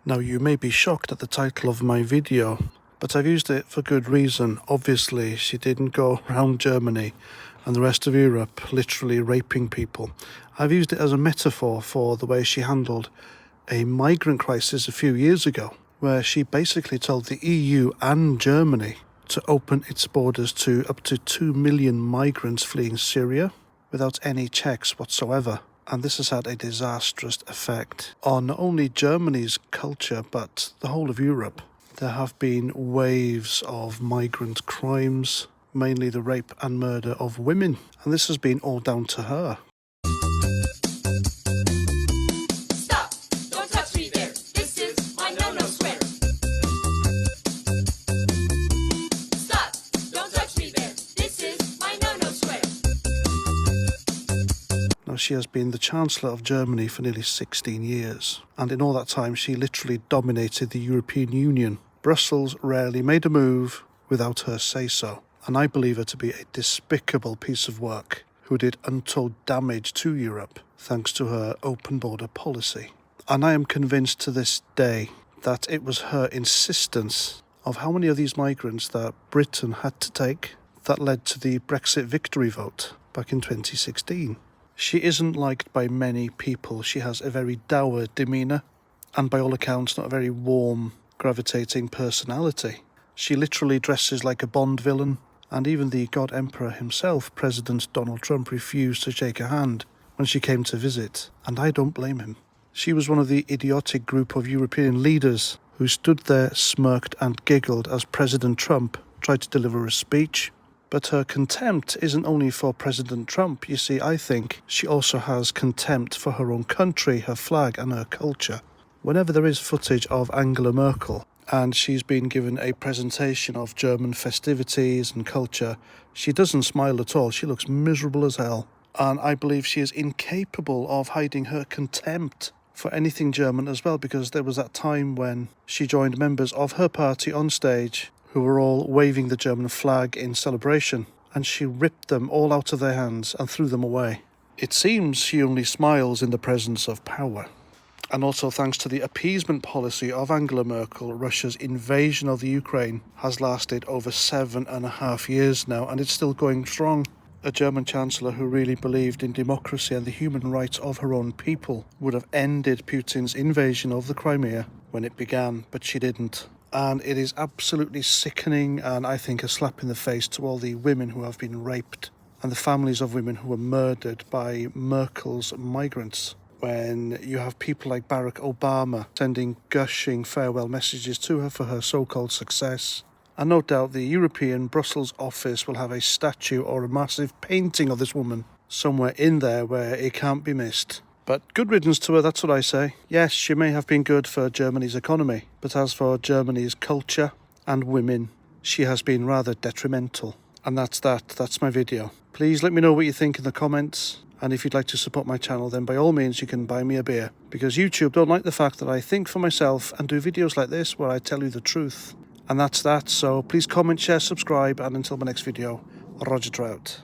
Now, you may be shocked at the title of my video, but I've used it for good reason. Obviously, she didn't go around Germany and the rest of Europe literally raping people. I've used it as a metaphor for the way she handled a migrant crisis a few years ago, where she basically told the EU and Germany to open its borders to up to 2 million migrants fleeing Syria without any checks whatsoever. And this has had a disastrous effect on not only Germany's culture, but the whole of Europe. There have been waves of migrant crimes, mainly the rape and murder of women. And this has been all down to her. Stop! Don't touch me there! This is my no-no square! Stop! Don't touch me there! This is my no-no square! Now, she has been the Chancellor of Germany for nearly 16 years. And in all that time, she literally dominated the European Union. Brussels rarely made a move without her say-so. And I believe her to be a despicable piece of work who did untold damage to Europe thanks to her open border policy. And I am convinced to this day that it was her insistence of how many of these migrants that Britain had to take that led to the Brexit victory vote back in 2016. She isn't liked by many people. She has a very dour demeanour and by all accounts not a very warm, gravitating personality. She literally dresses like a Bond villain, and even the God Emperor himself, President Donald Trump, refused to shake her hand when she came to visit, and I don't blame him. She was one of the idiotic group of European leaders who stood there, smirked and giggled as President Trump tried to deliver a speech. But her contempt isn't only for President Trump. You see, I think she also has contempt for her own country, her flag and her culture. Whenever there is footage of Angela Merkel and she's been given a presentation of German festivities and culture, she doesn't smile at all. She looks miserable as hell. And I believe she is incapable of hiding her contempt for anything German as well, because there was that time when she joined members of her party on stage who were all waving the German flag in celebration, and she ripped them all out of their hands and threw them away. It seems she only smiles in the presence of power. And also thanks to the appeasement policy of Angela Merkel, Russia's invasion of the Ukraine has lasted over 7.5 years now, and it's still going strong. A German chancellor who really believed in democracy and the human rights of her own people would have ended Putin's invasion of the Crimea when it began, but she didn't. And it is absolutely sickening, and I think a slap in the face to all the women who have been raped and the families of women who were murdered by Merkel's migrants. When you have people like Barack Obama sending gushing farewell messages to her for her so-called success. And no doubt the European Brussels office will have a statue or a massive painting of this woman somewhere in there where it can't be missed. But good riddance to her, that's what I say. Yes, she may have been good for Germany's economy, but as for Germany's culture and women, she has been rather detrimental. And that's my video. Please let me know what you think in the comments. And if you'd like to support my channel, then by all means you can buy me a beer. Because YouTube don't like the fact that I think for myself and do videos like this where I tell you the truth. And that's that, so please comment, share, subscribe, and until my next video, Roger Trout.